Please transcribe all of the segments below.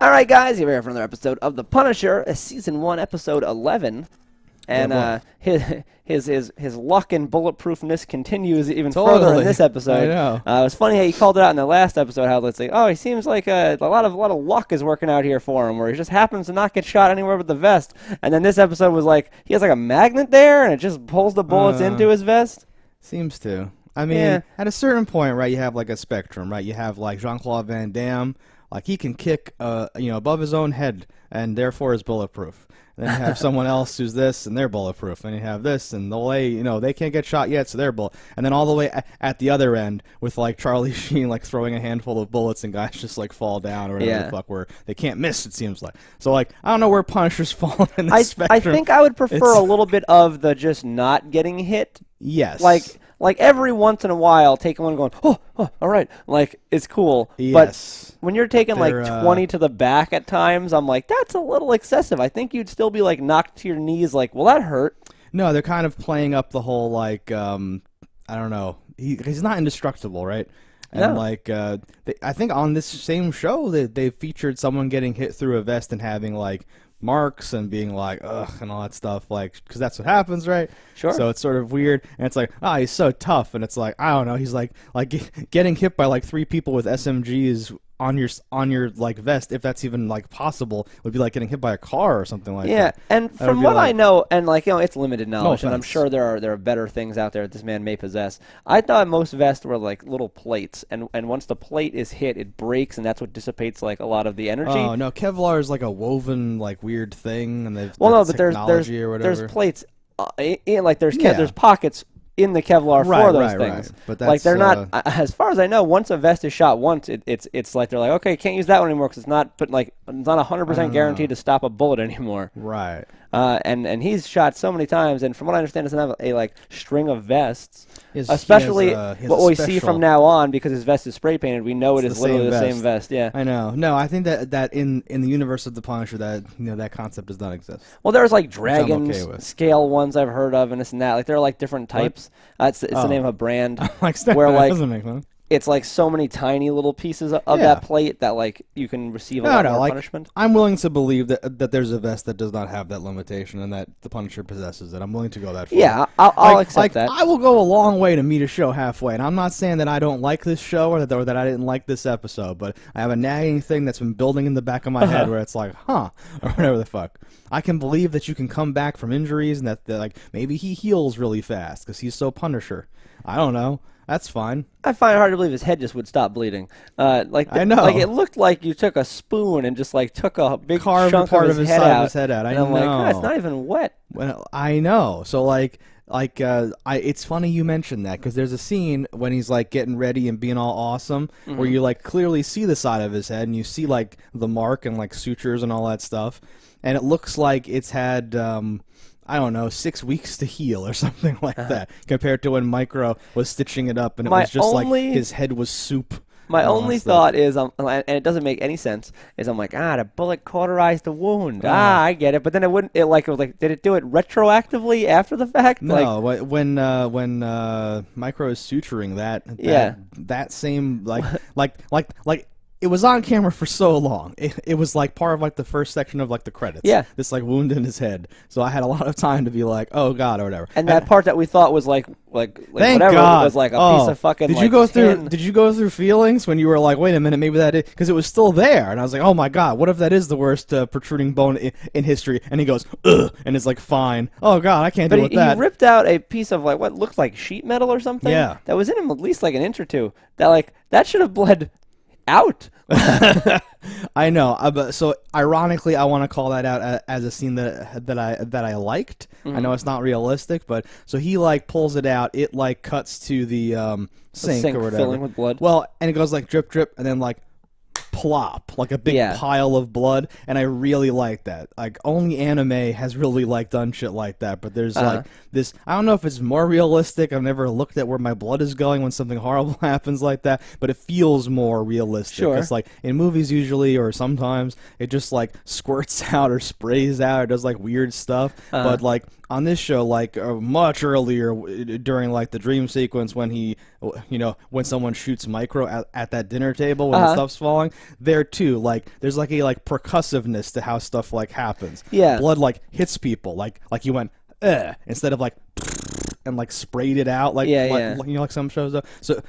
All right, guys, here we are for another episode of The Punisher, Season 1, Episode 11. And his luck and bulletproofness continues even further in this episode. I know. It was funny how you called it out in the last episode, how it's like, oh, he seems like a lot of luck is working out here for him, where he just happens to not get shot anywhere but the vest. And then this episode was like, he has like a magnet there, and it just pulls the bullets into his vest. Seems to. I mean, at a certain point, right, you have like a spectrum, right? You have like Jean-Claude Van Damme, like he can kick, above his own head, and therefore is bulletproof. Then you have someone else who's this, and they're bulletproof. And you have this, and they can't get shot yet, so they're bullet. And then all the way at the other end, with like Charlie Sheen like throwing a handful of bullets, and guys just like fall down or whatever the fuck, where they can't miss. It seems like. So like I don't know where Punisher's falling in this spectrum. I think I would prefer a little bit of the just not getting hit. Yes. Like every once in a while, taking one and going, oh, all right, like it's cool. Yes. But when you're taking like 20 to the back at times, I'm like, that's a little excessive. I think you'd still be like knocked to your knees, like, well, that hurt. No, they're kind of playing up the whole like, I don't know, he's not indestructible, right? And no. I think on this same show they featured someone getting hit through a vest and having like marks and being like ugh and all that stuff, like, because that's what happens, right? Sure. So it's sort of weird, and it's like, he's so tough, and it's like, I don't know, he's like getting hit by like 3 people with SMGs on your like vest, if that's even like possible, would be like getting hit by a car or something like that. Yeah, and from what I know, and it's limited knowledge, and I'm sure there are better things out there that this man may possess. I thought most vests were like little plates, and once the plate is hit, it breaks, and that's what dissipates like a lot of the energy. Oh no, Kevlar is like a woven like weird thing, and there's technology or whatever. There's plates, there's pockets in the Kevlar for those things. Right. But that's, like they're not, as far as I know, once a vest is shot once, it's like they're like, okay, can't use that one anymore because it's not 100% guaranteed to stop a bullet anymore. Right. And he's shot so many times, and from what I understand, doesn't have a like string of vests. Especially what we see from now on, because his vest is spray painted, we know it is literally the same vest. Yeah, I know. No, I think that in the universe of the Punisher, that concept does not exist. Well, there's like dragon scale ones I've heard of, and this and that. Like there are like different types. It's the name of a brand. Where like doesn't make sense. It's like so many tiny little pieces of that plate that like you can receive a lot more punishment. I'm willing to believe that there's a vest that does not have that limitation and that the Punisher possesses it. I'm willing to go that far. Yeah, I'll accept that. I will go a long way to meet a show halfway, and I'm not saying that I don't like this show or that I didn't like this episode, but I have a nagging thing that's been building in the back of my head where it's like, or whatever the fuck. I can believe that you can come back from injuries and that like maybe he heals really fast because he's so Punisher. I don't know. That's fine. I find it hard to believe his head just would stop bleeding. I know. Like it looked like you took a spoon and just like took a big chunk part of his head out. Of his head out. I'm like, it's not even wet. Well, I know. So it's funny you mentioned that because there's a scene when he's like getting ready and being all awesome, where you like clearly see the side of his head and you see like the mark and like sutures and all that stuff, and it looks like it's had. I don't know, 6 weeks to heal or something like that, compared to when Micro was stitching it up and it was just like his head was soup. My only thought is, and it doesn't make any sense, is I'm like, the bullet cauterized the wound. I get it. But then it wouldn't, it was like, did it do it retroactively after the fact? No, when Micro is suturing that same, like, it was on camera for so long. It was like part of like the first section of like the credits. Yeah. This like wound in his head. So I had a lot of time to be like, oh god, or whatever. And that part that we thought was like thank whatever God. Was like a piece of fucking. Did you go through feelings when you were like, wait a minute, maybe that is, because it was still there, and I was like, oh my god, what if that is the worst protruding bone in history? And he goes, ugh, and it's like, fine. Oh god, I can't deal with that. He ripped out a piece of like what looked like sheet metal or something. Yeah. That was in him at least like an inch or two. That should have bled out. I know, but so ironically, I want to call that out as a scene that I liked. I know it's not realistic, but so he like pulls it out. It like cuts to the sink or whatever, filling with blood. Well, and it goes like drip, drip, and then like plop, like a big pile of blood, and I really like that. Like only anime has really like done shit like that, but there's like this, I don't know if it's more realistic. I've never looked at where my blood is going when something horrible happens like that, but it feels more realistic. Sure. It's like in movies usually, or sometimes it just like squirts out or sprays out or does like weird stuff, but like on this show, like much earlier during like the dream sequence when he, when someone shoots Micro at that dinner table when the stuff's falling, there too, too. Like there's like a percussiveness to how stuff like happens. Yeah. Blood like hits people like you went instead of like and like sprayed it out like like some shows do.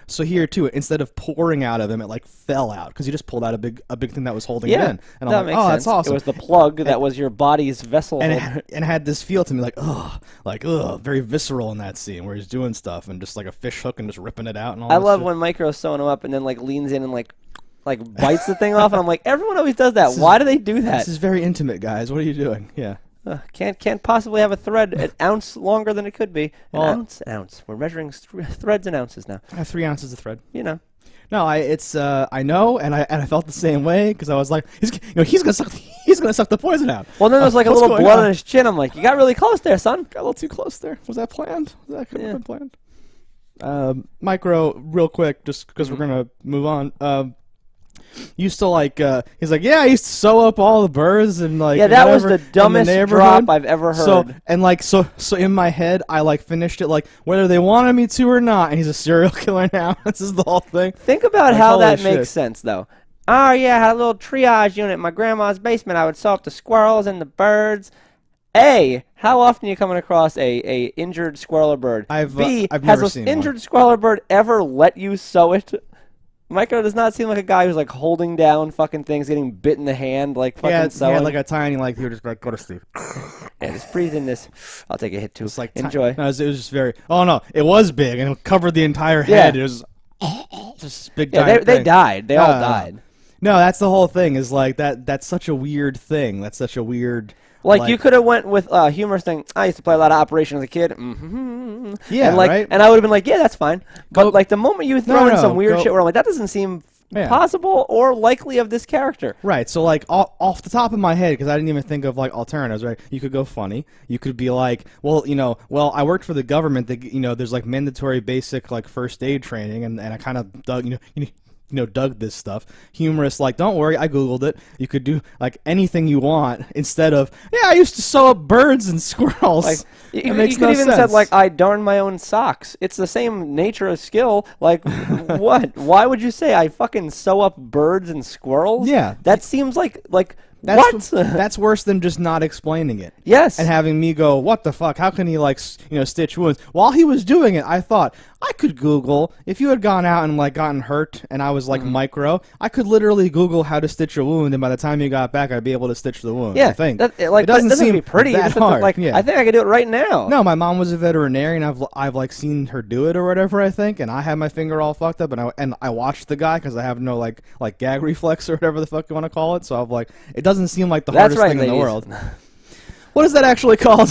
So here too, instead of pouring out of him, it like fell out because he just pulled out a big thing that was holding it in. And I'm like, makes sense. That's awesome. It was the plug that was your body's vessel. And it had this feel to me like very visceral in that scene where he's doing stuff and just like a fish hook and just ripping it out and all. I love when Micro's sewing him up and then like leans in and like bites the thing off, and I'm like, everyone always does that. Why do they do that? This is very intimate, guys. What are you doing? Yeah. Can't possibly have a thread an ounce longer than it could be. An ounce. We're measuring threads in ounces now. I have 3 ounces of thread. You know. No, I know, and I felt the same way because I was like, he's gonna suck the poison out. Well, then there's like a little blood on his chin. I'm like, you got really close there, son. Got a little too close there. Was that planned? That could have been planned. Micro, real quick, just because we're gonna move on. Used to like he's like, yeah, I used to sew up all the birds and like that was the dumbest drop I've ever heard. So in my head I like finished it like whether they wanted me to or not, and he's a serial killer now. This is the whole thing. Think about how that makes sense though. Oh yeah, I had a little triage unit in my grandma's basement. I would sew up the squirrels and the birds. A, how often are you coming across a injured squirrel or bird? B, has this injured squirrel or bird ever let you sew it? Micro does not seem like a guy who's like holding down fucking things, getting bit in the hand, like fucking sewing. Yeah, like a tiny, like you're just like, go to sleep. And just breathing this. I'll take a hit too. Just like enjoy. No, it was just very. Oh no, it was big and it covered the entire head. It was just big. Yeah, they died. They all died. No, that's the whole thing. Is like that. That's such a weird thing. That's such a weird. Like you could have went with humorous thing. I used to play a lot of Operation as a kid. Yeah, and like, right? and I would have been like, yeah, that's fine. But like the moment you throw in some weird shit where I'm like, that doesn't seem possible or likely of this character. Right. So like off the top of my head, because I didn't even think of like alternatives. Right. You could go funny. You could be like, well, I worked for the government. There's like mandatory basic like first aid training, and I kind of dug, dug this stuff. Humorous, like, don't worry, I Googled it. You could do, like, anything you want instead of, I used to sew up birds and squirrels. Like, you could even said, like, I darn my own socks. It's the same nature of skill. Like, what? Why would you say I fucking sew up birds and squirrels? Yeah. That seems like what? That's worse than just not explaining it. Yes. And having me go, what the fuck? How can he, like, stitch wounds? While he was doing it, I thought, I could Google, if you had gone out and, like, gotten hurt and I was, like, Micro, I could literally Google how to stitch a wound, and by the time you got back, I'd be able to stitch the wound. Yeah. I think. It doesn't seem pretty. that hard. I think I could do it right now. No, my mom was a veterinarian. I've like, seen her do it or whatever, I think, and I had my finger all fucked up, and I watched the guy because I have no, like gag reflex or whatever the fuck you want to call it, so I'm like, it doesn't seem like the hardest thing in the world. What is that actually called?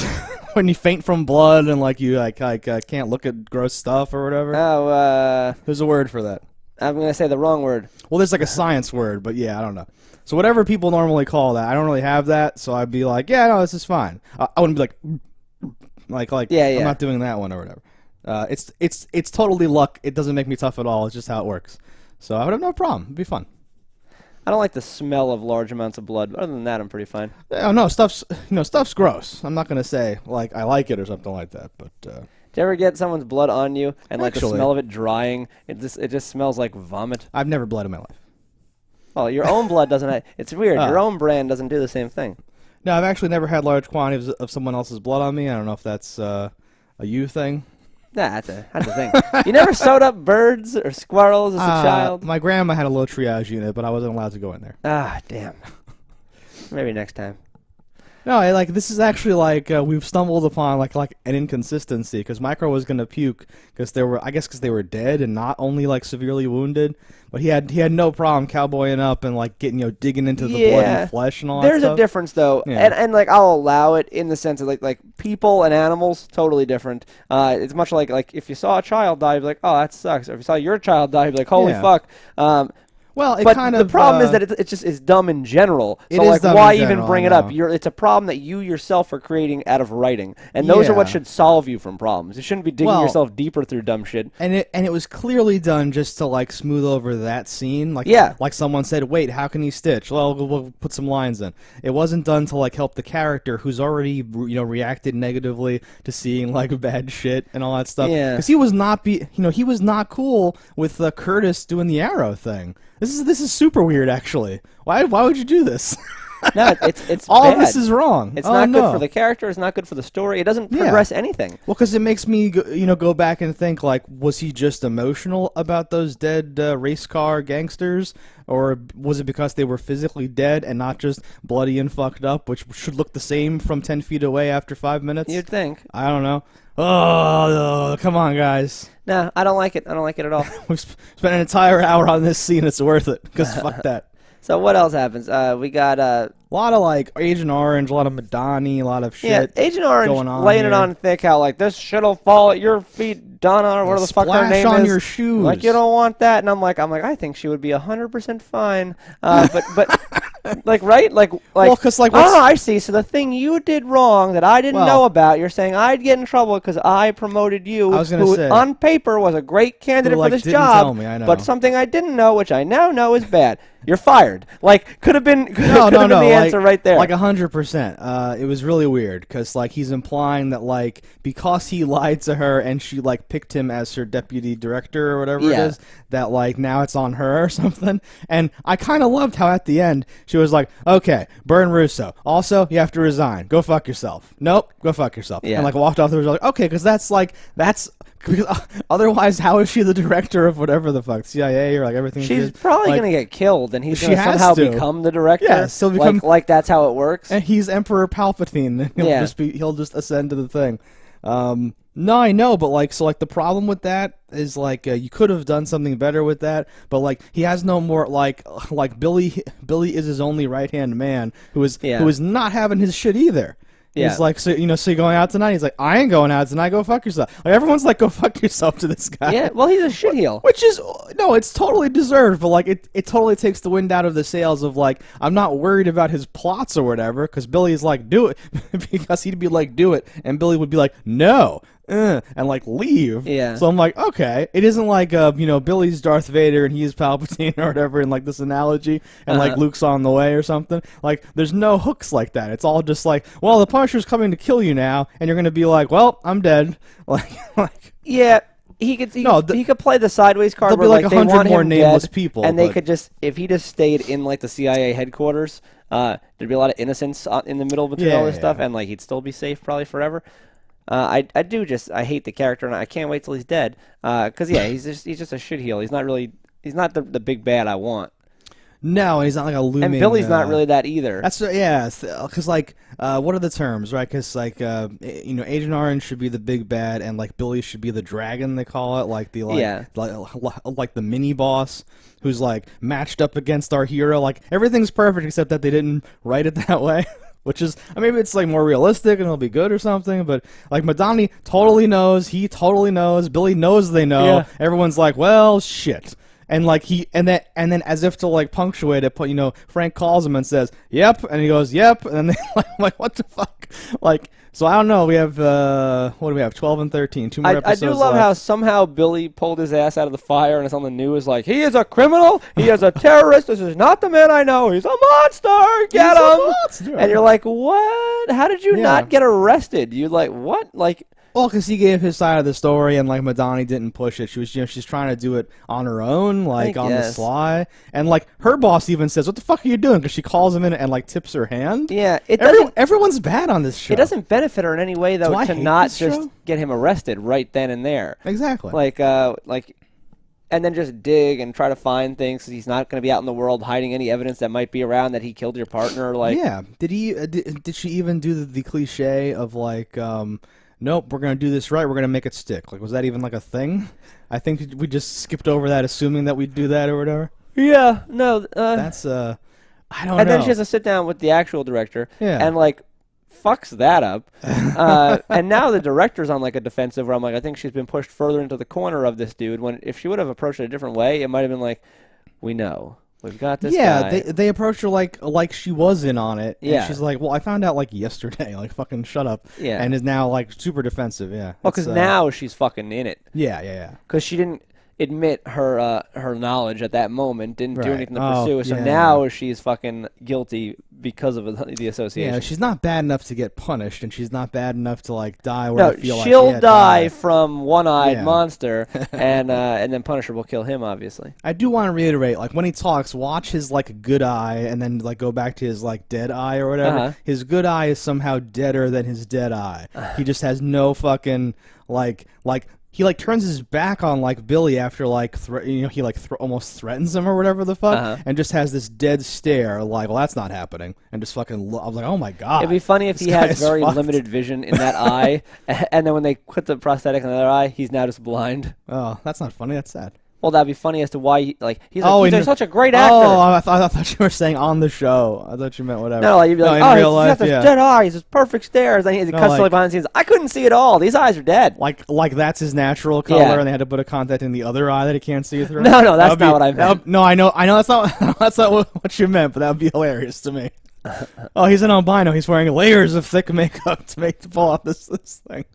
When you faint from blood and like you can't look at gross stuff or whatever. Oh, there's a word for that. I'm gonna say the wrong word. Well, there's like a science word, but yeah, I don't know. So whatever people normally call that, I don't really have that. So I'd be like, yeah, no, this is fine. I wouldn't be like, I'm not doing that one or whatever. It's totally luck. It doesn't make me tough at all. It's just how it works. So I would have no problem. It'd be fun. I don't like the smell of large amounts of blood. Other than that, I'm pretty fine. Oh no, stuff's gross. I'm not gonna say like I like it or something like that, but. Do you ever get someone's blood on you and like the smell of it drying? It just smells like vomit. I've never bled in my life. Well, your own blood doesn't. It's weird. Your own brand doesn't do the same thing. No, I've actually never had large quantities of someone else's blood on me. I don't know if that's a you thing. Nah, that's a thing. You never sewed up birds or squirrels as a child? My grandma had a low triage unit, but I wasn't allowed to go in there. Ah, damn. Maybe next time. No, this is actually we've stumbled upon like an inconsistency because Micro was gonna puke because they were dead and not only like severely wounded, but he had no problem cowboying up and like getting digging into the blood and flesh and all that stuff. There's a difference though, and like I'll allow it in the sense of like people and animals totally different. It's much like if you saw a child die, you'd be like, oh, that sucks. Or if you saw your child die, you'd be like, holy fuck. Well, the problem is that it just is dumb in general. So like, why even bring it up? It's a problem that you yourself are creating out of writing, and those are what should solve you from problems. You shouldn't be digging yourself deeper through dumb shit. And it was clearly done just to like smooth over that scene. Like someone said, wait, how can he stitch? Well, we'll put some lines in. It wasn't done to like help the character who's already reacted negatively to seeing like bad shit and all that stuff. Yeah, because he was not cool with Curtis doing the arrow thing. This is super weird, actually. Why would you do this? No, it's all bad. this is wrong. It's not good for the character. It's not good for the story. It doesn't progress anything. Well, because it makes me go back and think, like, was he just emotional about those dead race car gangsters, or was it because they were physically dead and not just bloody and fucked up, which should look the same from 10 feet away after 5 minutes? You'd think. I don't know. Oh, come on, guys. No, I don't like it. I don't like it at all. We've spent an entire hour on this scene. It's worth it, because fuck that. So what else happens? We got a lot of like Agent Orange, a lot of Madani, a lot of shit. Yeah, Agent Orange going on laying here. it on thick. How like this shit'll fall at your feet, Donna, or whatever the fuck her name on is. your shoes. Like you don't want that. And I'm like, I think she would be 100% fine. But like right, like well, 'cause, like, oh, I see. So the thing you did wrong that I didn't know about, you're saying I'd get in trouble because I promoted you, I was gonna who say, on paper was a great candidate for this didn't job, tell me, I know. but something I didn't know, which I now know is bad. You're fired. Like could have been no, the answer right there. Like 100%. It was really weird because like he's implying that like because he lied to her and she like picked him as her deputy director or whatever it is, that like now it's on her or something. And I kind of loved how at the end she was like, okay, burn Russo. Also, you have to resign. Go fuck yourself. Nope, go fuck yourself. Yeah. And like walked off the like, okay, because that's because otherwise, how is she the director of whatever the fuck CIA or like everything? She's probably like, gonna get killed, and he's she gonna has somehow to. become the director. Yeah, so become like that's how it works. And he's Emperor Palpatine. And he'll just ascend to the thing. No, I know, but like, so like the problem with that is like you could have done something better with that, but like he has no more like Billy is his only right hand man who is not having his shit either. Yeah. He's like, so you're going out tonight? He's like, I ain't going out tonight. Go fuck yourself. Like everyone's like, go fuck yourself to this guy. Yeah, well, he's a shitheel. Which is no, it's totally deserved, but like it totally takes the wind out of the sails of like I'm not worried about his plots or whatever because Billy's like do it because he'd be like do it and Billy would be like no. And like leave. Yeah. So I'm like, okay. It isn't like Billy's Darth Vader and he's Palpatine or whatever in like this analogy, and like Luke's on the way or something. Like, there's no hooks like that. It's all just like, well, the Punisher's coming to kill you now, and you're gonna be like, well, I'm dead. Like. Yeah. He could play the sideways card. There'll be where, like they 100 want more him nameless dead, people, and they could just if he just stayed in like the CIA headquarters, there'd be a lot of innocence in the middle between all this stuff, and like he'd still be safe probably forever. I hate the character, and I can't wait till he's dead. Cause he's just a shitheel. He's not the big bad I want. No, he's not like a looming. And Billy's not really that either. That's because like what are the terms, right? Because like Agent Orange should be the big bad, and like Billy should be the dragon. They call it like the like the mini boss who's like matched up against our hero. Like everything's perfect except that they didn't write it that way. Which is, maybe it's like more realistic and it'll be good or something, but like Madani totally knows, he totally knows, Billy knows they know. Yeah. Everyone's like, well, shit. And like and then as if to like punctuate it, Frank calls him and says, "Yep," and he goes, "Yep," and then I'm like, what the fuck? Like, so I don't know. We have what do we have? 12 and 13, 2 more episodes. I do love how somehow Billy pulled his ass out of the fire, and it's on the news like he is a criminal, he is a terrorist. This is not the man I know. He's a monster. Get him! A monster. And you're like, what? How did you not get arrested? You like what? Like. Well, because he gave his side of the story, and like Madani didn't push it. She was, she's trying to do it on her own, like on the sly. And like her boss even says, "What the fuck are you doing?" Because she calls him in and like tips her hand. Yeah, everyone's bad on this show. It doesn't benefit her in any way though to not just get him arrested right then and there. Exactly. Like, and then just dig and try to find things. 'Cause he's not going to be out in the world hiding any evidence that might be around that he killed your partner. Like, yeah. Did she even do the cliche of like? Nope, we're going to do this right. We're going to make it stick. Like, was that even like a thing? I think we just skipped over that, assuming that we'd do that or whatever. Yeah, no. That's, I don't know. And then she has to sit down with the actual director and, like, fucks that up. And now the director's on, like, a defensive where I'm like, I think she's been pushed further into the corner of this dude. When if she would have approached it a different way, it might have been like, we know. We've got this guy. Yeah, they approached her like she was in on it. Yeah. And she's like, well, I found out like yesterday. Like, fucking shut up. Yeah. And is now like super defensive. Yeah. Well, because now she's fucking in it. Yeah. Because she didn't admit her knowledge at that moment, didn't do anything to pursue it. So now she's fucking guilty because of the association. Yeah, she's not bad enough to get punished, and she's not bad enough to like die. No, she'll die from one-eyed monster, and then Punisher will kill him. Obviously, I do want to reiterate, like when he talks, watch his like good eye, and then like go back to his like dead eye or whatever. His good eye is somehow deader than his dead eye. He just has no fucking like. He like turns his back on like Billy after like he like almost threatens him or whatever the fuck, and just has this dead stare like, well, that's not happening, and just fucking. I was like, oh my god. It'd be funny if he has very limited vision in that eye, and then when they put the prosthetic in the other eye, he's now just blind. Oh, that's not funny. That's sad. Well, that'd be funny as to why he's such a great actor. Oh, I thought you were saying on the show. I thought you meant whatever. No, like, you'd be like, in real life, he's got this dead eye. He's this perfect stare. And he cuts like behind the scenes. I couldn't see it all. These eyes are dead. Like that's his natural color, and they had to put a contact in the other eye that he can't see through. No, that's not what I meant. No, I know that's not what you meant, but that would be hilarious to me. Oh, he's an albino. He's wearing layers of thick makeup to pull off this thing.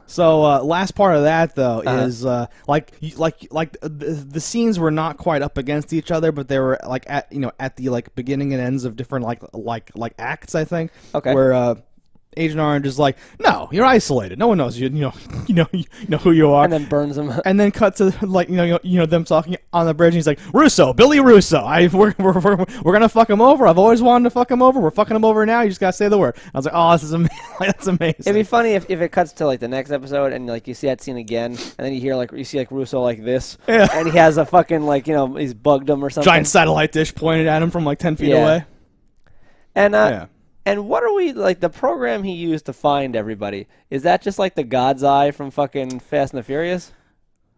So last part of that though is the scenes were not quite up against each other, but they were like at the like beginning and ends of different like acts, I think. Okay. Where Agent Orange is like, no, you're isolated. No one knows you. You know who you are. And then burns him. And then cut to like them talking on the bridge. And he's like, Billy Russo. We're gonna fuck him over. I've always wanted to fuck him over. We're fucking him over now. You just gotta say the word. I was like, oh, this is amazing. That's amazing. It'd be funny if it cuts to like the next episode and like you see that scene again, and then you see Russo like this, and he has a fucking like he's bugged him or something. Giant satellite dish pointed at him from like 10 feet away. And And what are we, like, the program he used to find everybody, is that just like the God's Eye from fucking Fast and the Furious?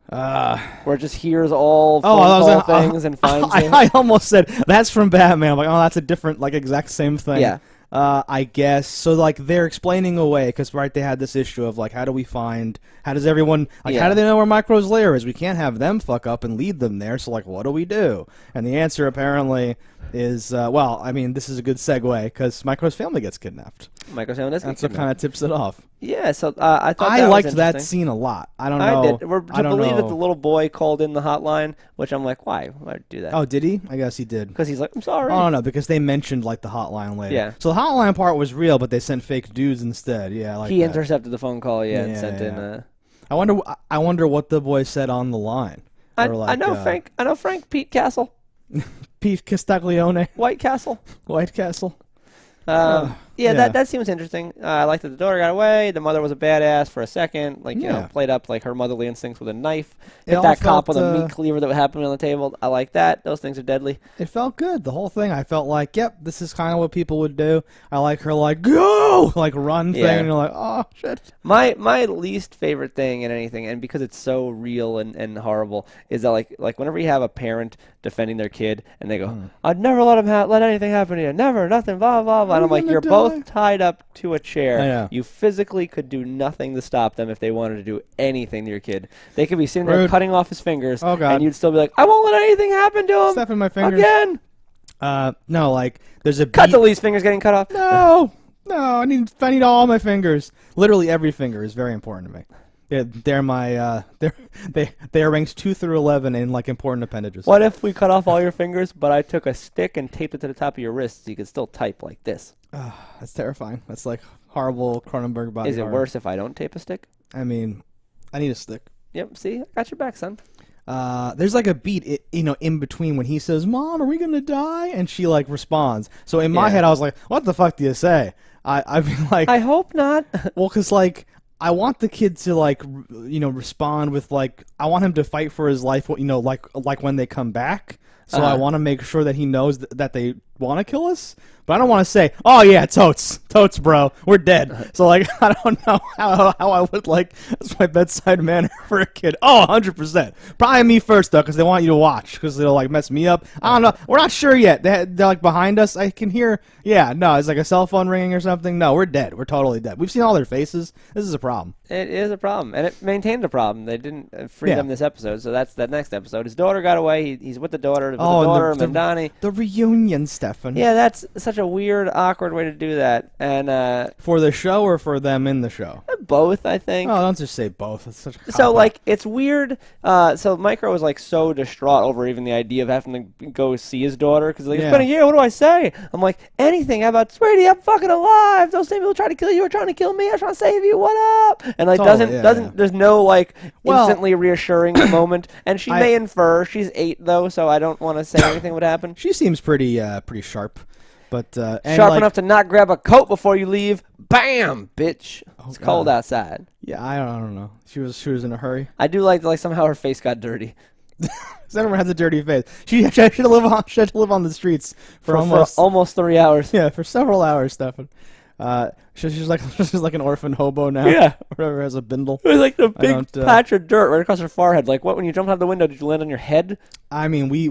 Where it just hears all phone call things and finds it? I almost said, that's from Batman. I'm like, oh, that's a different, like, exact same thing. Yeah. I guess. So, like, they're explaining away, because, right, they had this issue of, like, how does everyone, like, how do they know where Micro's lair is? We can't have them fuck up and lead them there, so, like, what do we do? And the answer, apparently, is, well, I mean, this is a good segue, because Micro's family gets kidnapped. Micro's family does get kidnapped. That's what kind of tips it off. Yeah, so I thought I liked that scene a lot. I don't know. I did. To believe that the little boy called in the hotline, which I'm like, why? Why'd you do that? Oh, did he? I guess he did. Because he's like, I'm sorry. Oh, no, because they mentioned, like, the hotline later. Yeah. So the hotline part was real, but they sent fake dudes instead. Yeah, like he intercepted the phone call, and sent in. I wonder what the boy said on the line. I know Frank Pete Castle. Pete Castaglione. White Castle. That seems interesting. I like that the daughter got away. The mother was a badass for a second. Like, played up like her motherly instincts with a knife. Hit that cop with a meat cleaver that happened on the table. I like that. Those things are deadly. It felt good. The whole thing, I felt like, yep, this is kind of what people would do. I like her, like, go! Like, run thing. And you're like, oh, shit. My least favorite thing in anything, and because it's so real and horrible, is that, like whenever you have a parent defending their kid, and they go, I'd never let him let anything happen to you. Never, nothing, blah, blah, blah. And I'm like, you're both tied up to a chair. You physically could do nothing to stop them if they wanted to do anything to your kid. They could be sitting there cutting off his fingers, and you'd still be like, I won't let anything happen to him. Stepping my fingers. Again. No, like, there's a Cut to Lee's fingers getting cut off. No, I need all my fingers. Literally every finger is very important to me. Yeah, they're my they are ranked 2 through 11 in like important appendages. What if we cut off all your fingers, but I took a stick and taped it to the top of your wrist so you could still type like this? That's terrifying. That's like horrible Cronenberg body. Is it worse if I don't tape a stick? I mean, I need a stick. Yep. See, I got your back, son. There's like a beat, in between when he says, "Mom, are we gonna die?" and she like responds. So in my head, I was like, "What the fuck do you say?" I mean, like, I hope not. Well, because like, I want the kid to like, respond with like, I want him to fight for his life. Like when they come back. So I want to make sure that he knows that they want to kill us. But I don't want to say, oh yeah, totes, bro, we're dead. So like, I don't know how I would like, that's my bedside manner for a kid. Oh, 100%. Probably me first though, because they want you to watch, because they'll like mess me up. I don't know. We're not sure yet. They're like behind us. I can hear. Yeah, no, it's like a cell phone ringing or something. No, we're dead. We're totally dead. We've seen all their faces. This is a problem. It is a problem, and it maintained a problem. They didn't free them this episode, so that's that next episode. His daughter got away. He's with the daughter. Mandani. The reunion, Stefan. Yeah, that's such a weird, awkward way to do that. And for the show or for them in the show? both, I think. Oh, don't just say both. That's such a So, cop-out. like, it's weird. So Micro was, like, so distraught over even the idea of having to go see his daughter. Because, like, it's been a year. What do I say? I'm like, anything. How about, sweetie, I'm fucking alive. Those same people trying to kill you are trying to kill me. I'm trying to save you. What up? And, like, there's no, like, instantly reassuring moment. And she may infer. She's 8, though, so I don't want to say anything would happen. She seems pretty sharp. But sharp enough to not grab a coat before you leave. Bam, bitch. It's cold outside. Yeah, I don't know. She was in a hurry. I do like somehow her face got dirty. Everyone has a dirty face. She had to live on the streets for almost 3 hours. Yeah, for several hours, Stefan. She's like an orphan hobo now. Yeah, whatever, has a bindle. It was like the big patch of dirt right across her forehead. Like, what, when you jumped out the window, did you land on your head? I mean, we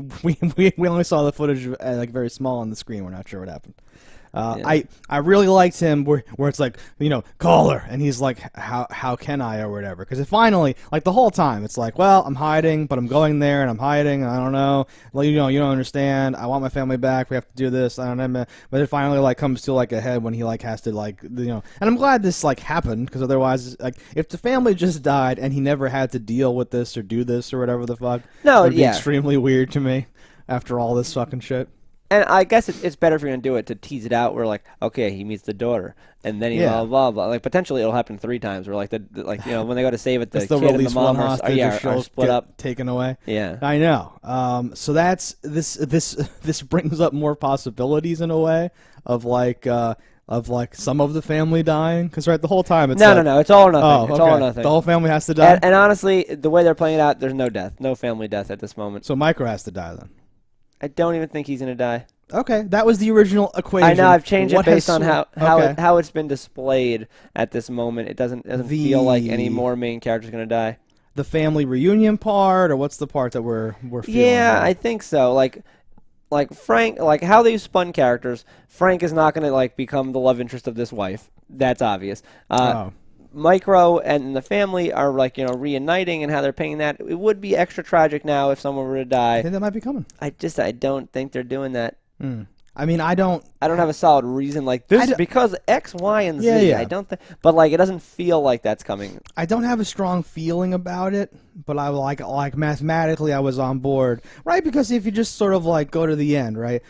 only saw the footage like very small on the screen. We're not sure what happened. I really liked him where it's like, call her, and he's like, how can I, or whatever, because it finally, like, the whole time it's like, well, I'm hiding, but I'm going there and I'm hiding, I don't know, well, you don't understand, I want my family back, we have to do this, I don't know, but it finally like comes to like a head when he like has to like, and I'm glad this like happened, because otherwise, like, if the family just died and he never had to deal with this or do this or whatever the fuck, it would be extremely weird to me after all this fucking shit. And I guess it's better if you're going to do it to tease it out where, like, okay, he meets the daughter, and then he blah, blah, blah. Like, potentially it'll happen 3 times where, like, when they go to save it, the kid and the mom are split up. Taken away. Yeah. I know. So that's, this brings up more possibilities in a way of, like, some of the family dying. Because, right, the whole time it's No, it's all or nothing. It's all or nothing. The whole family has to die? And honestly, the way they're playing it out, there's no death. No family death at this moment. So Micro has to die then? I don't even think he's going to die. Okay, that was the original equation. I know, I've changed it based on how it's been displayed at this moment. It doesn't feel like any more main character's going to die. The family reunion part, or what's the part that we're feeling? Yeah, I think so. Like Frank, like how they spun characters, Frank is not going to like become the love interest of this wife. That's obvious. Micro and the family are like, reuniting, and how they're paying that. It would be extra tragic now if someone were to die. I think that might be coming. I don't think they're doing that. I mean, I don't have a solid reason like this because X, Y, and Z. Yeah. I don't think, but like it doesn't feel like that's coming. I don't have a strong feeling about it, but I like mathematically I was on board, right? Because if you just sort of like go to the end, right?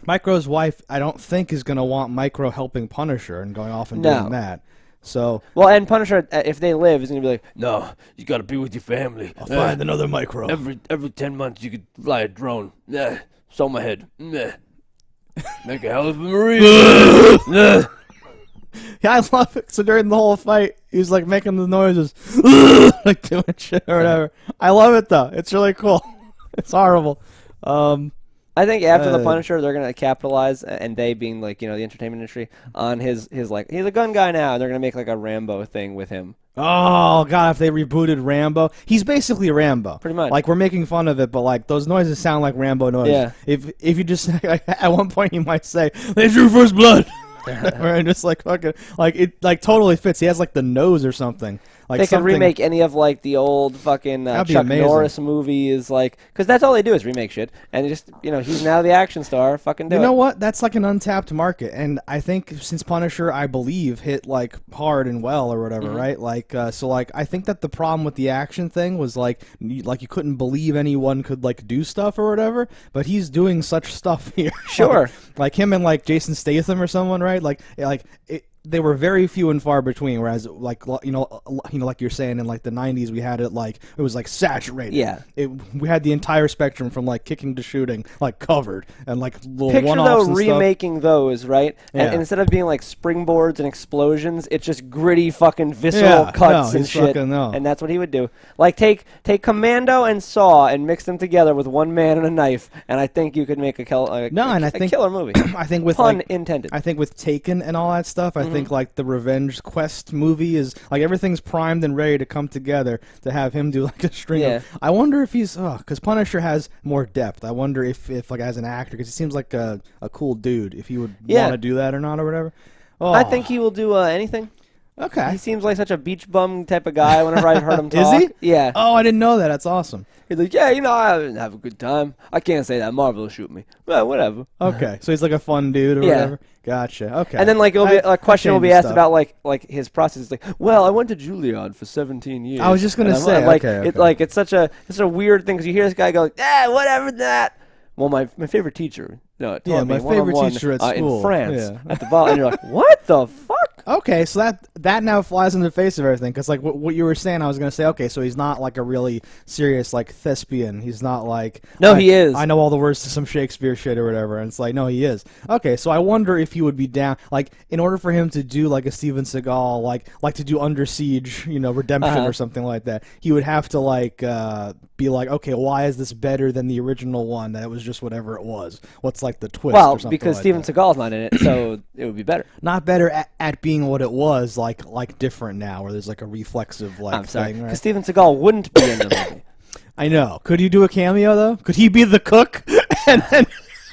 Micro's wife, I don't think is going to want Micro helping Punisher and going off and doing that. So and Punisher, if they live, is going to be like, no, you got to be with your family. I'll find another Micro. Every 10 months you could fly a drone. Sew my head. Make a hell of a Marine. Yeah, I love it. So during the whole fight, he's like making the noises, like doing shit or whatever. I love it though. It's really cool. It's horrible. I think after the Punisher, they're gonna capitalize, and they being like the entertainment industry, on his like he's a gun guy now, and they're gonna make like a Rambo thing with him. Oh god, if they rebooted Rambo, he's basically Rambo. Pretty much. Like we're making fun of it, but like those noises sound like Rambo noises. Yeah. If you just at one point you might say, "They drew first blood," or just like fucking like it like totally fits. He has like the nose or something. Like they could remake any of like the old fucking Chuck Norris movies, like, because that's all they do is remake shit, and just he's now the action star. Fucking do it. You know what? That's like an untapped market, and I think since Punisher, I believe, hit like hard and well or whatever, right? Like, so like I think that the problem with the action thing was like you couldn't believe anyone could like do stuff or whatever, but he's doing such stuff here. Sure, like him and like Jason Statham or someone, right? Like they were very few and far between. Whereas, like like you're saying, in like the '90s, we had it was like saturated. Yeah, we had the entire spectrum from like kicking to shooting, like covered, and like little Picture one-offs and remaking stuff. Those, right? Yeah. And instead of being like springboards and explosions, it's just gritty fucking visceral cuts and shit. And that's what he would do. Like take Commando and Saw and mix them together with one man and a knife, and I think you could make a killer movie. I think with pun intended. I think with Taken and all that stuff, I think like the Revenge Quest movie is like everything's primed and ready to come together to have him do like a string of. I wonder if he's because Punisher has more depth. I wonder if like as an actor, because he seems like a cool dude, if he would want to do that or not or whatever. I think he will do anything. Okay. He seems like such a beach bum type of guy whenever I've heard him talk. Is he? Yeah. Oh, I didn't know that. That's awesome. He's like, yeah, I have a good time. I can't say that. Marvel will shoot me. But whatever. Okay. So he's like a fun dude or whatever? Gotcha. Okay. And then like it'll be, a question will be asked stuff. about like his process. It's like, well, I went to Juilliard for 17 years. I was just gonna say, like, okay. it's such a weird thing because you hear this guy go, whatever that. Well, my favorite teacher, taught me my favorite teacher at school in France at the ball, and you're like, what the fuck? Okay, so that now flies in the face of everything because like what you were saying, I was gonna say, okay, so he's not like a really serious like thespian. He's not like he is. I know all the words to some Shakespeare shit or whatever, and it's like no, he is. Okay, so I wonder if he would be down like in order for him to do like a Steven Seagal like to do Under Siege, Redemption or something like that. He would have to like be like, okay, why is this better than the original one that it was just whatever it was? What's like the twist? Well, or something because like Steven that. Seagal's not in it, so it would be better. Not better at being what it was, like different now, where there's like a reflexive like I'm sorry, thing, because right? Steven Seagal wouldn't be in the movie. I know. Could he do a cameo though? Could he be the cook and then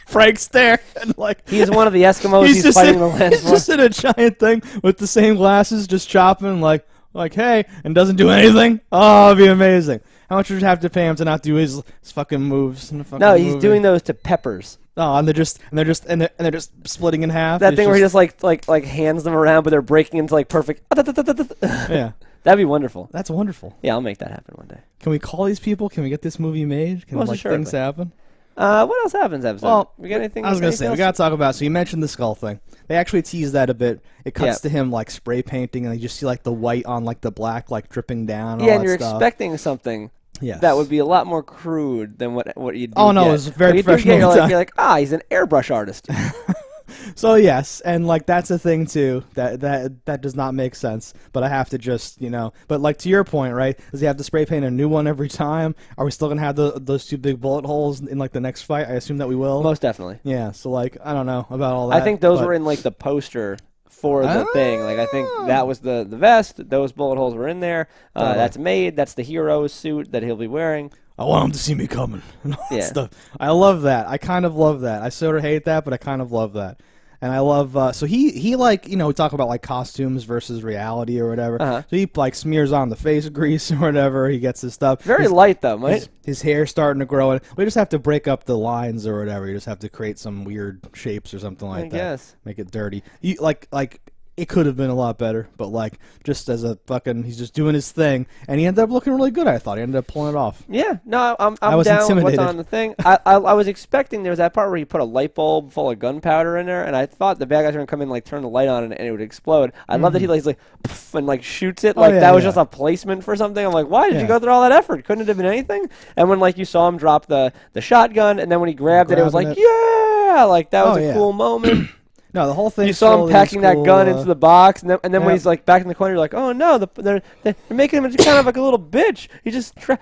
Frank's there and like He's one of the Eskimos he's just fighting in, the land he's for. just in a giant thing with the same glasses, just chopping like hey, and doesn't do anything. Oh, it'd be amazing. How much would you have to pay him to not do his fucking moves? In the fucking No, he's movie? doing those to Peppers. Oh, and they're just splitting in half. That It's thing where he just like hands them around, but they're breaking into like perfect. yeah, That'd be wonderful. that's wonderful. Yeah, I'll make that happen one day. Can we call these people? Can we get this movie made? Can Most like assuredly. things happen? What else happens episode? Well, we got anything? I was gonna say anything we else? gotta talk about. So you mentioned the skull thing. They actually tease that a bit. It cuts to him like spray painting, and you just see like the white on like the black like dripping down. Yeah, all and that you're stuff. expecting something Yes. that would be a lot more crude than what you do. Oh, no, get. it was very What you do professional get, design. you're like, he's an airbrush artist. So yes, and like that's a thing too. That does not make sense. But I have to just But like to your point, right? Does he have to spray paint a new one every time? Are we still gonna have those two big bullet holes in like the next fight? I assume that we will. Most definitely. Yeah. So like I don't know about all that. I think those but- were in like the poster for the thing. Like I think that was the vest. Those bullet holes were in there. That's made. That's the hero's suit that he'll be wearing. I want him to see me coming. And all that Yeah. stuff. I love that. I kind of love that. I sort of hate that, but I kind of love that. And I love so he like we talk about like costumes versus reality or whatever. Uh-huh. So he like smears on the face grease or whatever. He gets his stuff. Very light though, right? His hair's starting to grow. And we just have to break up the lines or whatever. You just have to create some weird shapes or something like I that. guess. Make it dirty. You like it could have been a lot better, but like just as a fucking, he's just doing his thing, and he ended up looking really good. I thought he ended up pulling it off. Yeah, no, I'm I was down with what's intimidated. on the thing. I was expecting there was that part where he put a light bulb full of gunpowder in there, and I thought the bad guys were gonna come in, like turn the light on, and it would explode. I love that he's like, poof, and like shoots it, like yeah, that was yeah. just a placement for something. I'm like, why did Yeah. you go through all that effort? Couldn't it have been anything? And when like you saw him drop the shotgun, and then when he grabbed it, it was like, Grabbing yeah, like that was Oh, a yeah. cool moment. No, the whole thing. You saw him packing that gun into the box, and then when yeah. he's like back in the corner, you're like, oh no, they're making him kind of like a little bitch. He just he's got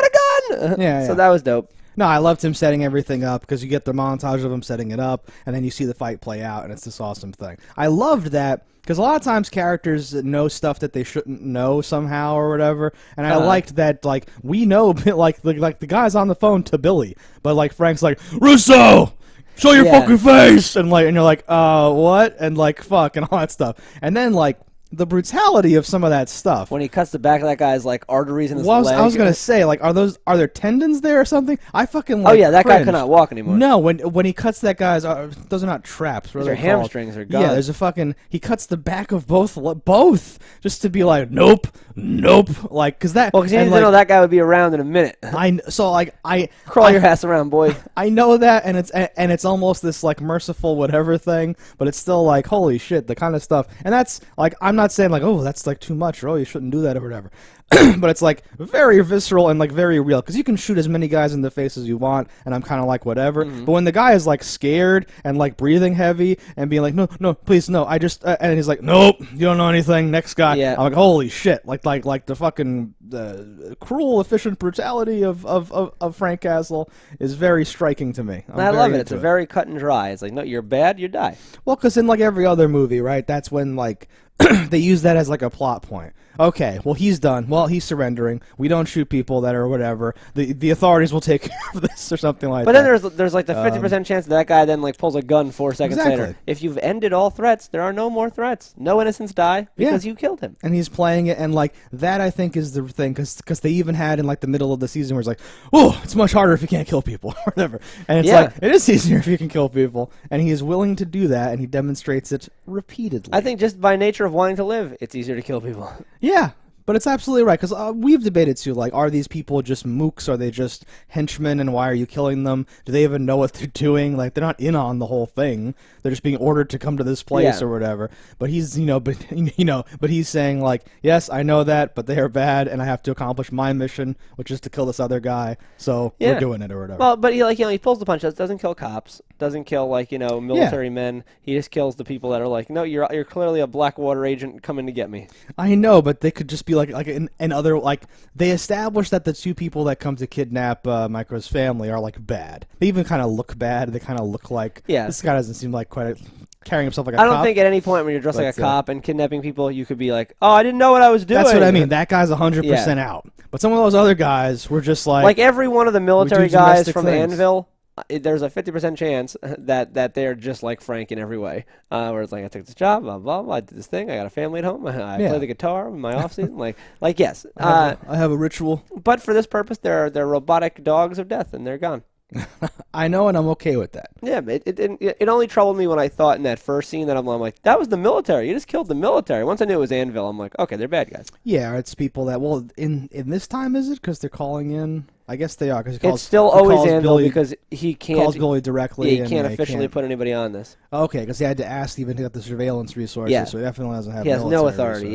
a gun. Yeah, So yeah. that was dope. No, I loved him setting everything up because you get the montage of him setting it up, and then you see the fight play out, and it's this awesome thing. I loved that because a lot of times characters know stuff that they shouldn't know somehow or whatever, and I liked that like we know like the guy's on the phone to Billy, but like Frank's like Russo. Show your Yeah. fucking face, and you're like, what, and like fuck, and all that stuff, and then like the brutality of some of that stuff. When he cuts the back of that guy's like arteries in his Well, leg. I was gonna say, like, are there tendons there or something? I fucking like. Oh yeah, that guy cringed. cannot walk anymore. No, when he cuts that guy's, those are not traps. What Those are are they called? hamstrings are gone. Yeah, there's a fucking. He cuts the back of both, just to be like, nope, like, cause that. Well, because he and, didn't know that guy would be around in a minute. I Crawl your ass around, boy. I know that, and it's almost this like merciful whatever thing, but it's still like holy shit, the kind of stuff. And that's like I'm not saying like that's like too much or you shouldn't do that or whatever, but it's like very visceral and like very real because you can shoot as many guys in the face as you want, and I'm kind of like whatever. But when the guy is like scared and like breathing heavy and being like no please no I just and he's like nope you don't know anything next guy. Yeah. I'm like holy shit like the fucking cruel efficient brutality of Frank Castle is very striking to me. I love it. It's very cut and dry. It's like, no, you're bad, you die. Well, because in like every other movie, right? That's when like they use that as like a plot point. Okay, well he's done. Well, he's surrendering. We don't shoot people that are whatever. The authorities will take care of this or something like that. But then there's like the 50% chance that guy then like pulls a gun 4 seconds later. If you've ended all threats, there are no more threats. No innocents die because you killed him. And he's playing it, and like that I think is the thing, because they even had in like the middle of the season where it's like, oh, it's much harder if you can't kill people or whatever. And it's like, it is easier if you can kill people. And he is willing to do that, and he demonstrates it repeatedly. I think just by nature of wanting to live, it's easier to kill people. Yeah. But it's absolutely right, because we've debated too, like, are these people just mooks? Are they just henchmen, and why are you killing them? Do they even know what they're doing? Like, they're not in on the whole thing. They're just being ordered to come to this place or whatever. But he's, but he's saying, like, yes, I know that, but they are bad, and I have to accomplish my mission, which is to kill this other guy, so we're doing it or whatever. Well, but he pulls the punch. Doesn't kill cops. Doesn't kill, like, military men. He just kills the people that are like, no, you're clearly a Blackwater agent coming to get me. I know, but they could just be like in other, like, they established that the two people that come to kidnap Micro's family are like bad. They even kind of look bad. They kind of look like this guy doesn't seem like quite carrying himself like a cop. I don't think at any point when you're dressed like a cop and kidnapping people, you could be like, oh, I didn't know what I was doing. That's what I mean. That guy's 100% out. But some of those other guys were just like every one of the military guys from Anvil. There's a 50% chance that they're just like Frank in every way. Where it's like, I took this job, blah, blah, blah, I did this thing, I got a family at home, I play the guitar in my off season. like yes. I have a ritual. But for this purpose, they're robotic dogs of death, and they're gone. I know, and I'm okay with that. Yeah, it only troubled me when I thought in that first scene that I'm like, that was the military. You just killed the military. Once I knew it was Anvil, I'm like, okay, they're bad guys. Yeah, it's people that, well, in this time, is it? Because they're calling in? I guess they are. Cause it's still always Anvil because he can't. Calls Billy directly. Yeah, he can't officially put anybody on this. Okay, because he had to ask even to get the surveillance resources, so he definitely doesn't have no authority,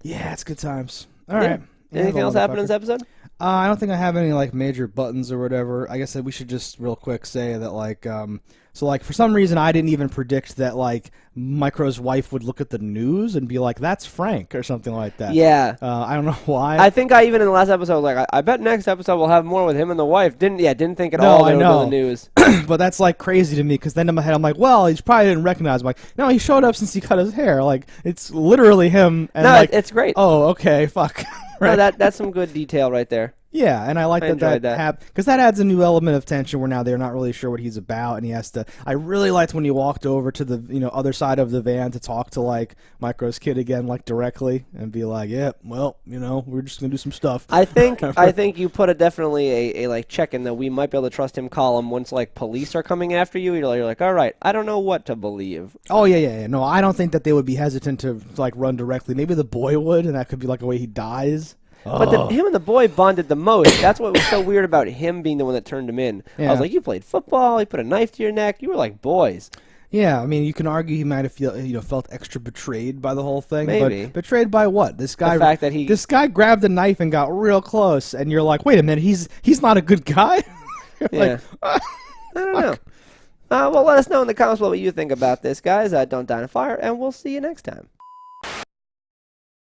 Yeah, it's good times. All right. Anything else happen in this episode? I don't think I have any like major buttons or whatever. I guess that we should just real quick say that like so like for some reason I didn't even predict that like Micro's wife would look at the news and be like, that's Frank or something like that. Yeah. I don't know why. I think I even in the last episode like I bet next episode we'll have more with him and the wife. Didn't think at all they would go to the news. But that's like crazy to me because then in my head I'm like, well, he probably didn't recognize him. Like, no, he showed up since he cut his hair. Like it's literally him. And no, like, it's great. Oh, okay, fuck. Right. No, that's some good detail right there. Yeah, and I like that because that adds a new element of tension where now they're not really sure what he's about, and he has to. I really liked when he walked over to the other side of the van to talk to like Micro's kid again, like directly, and be like, yeah, well, we're just gonna do some stuff. I think you put definitely a like check in that we might be able to trust him column once like police are coming after you. You're like, all right, I don't know what to believe. Oh yeah. No, I don't think that they would be hesitant to like run directly. Maybe the boy would, and that could be like a way he dies. But him and the boy bonded the most. That's what was so weird about him being the one that turned him in. Yeah. I was like, you played football. He put a knife to your neck. You were like boys. Yeah, I mean, you can argue he might have felt extra betrayed by the whole thing. Maybe. But betrayed by what? This guy. The fact that this guy grabbed a knife and got real close, and you're like, wait a minute, he's not a good guy. Yeah. I don't know. Well, let us know in the comments what you think about this, guys. Don't die in a fire, and we'll see you next time.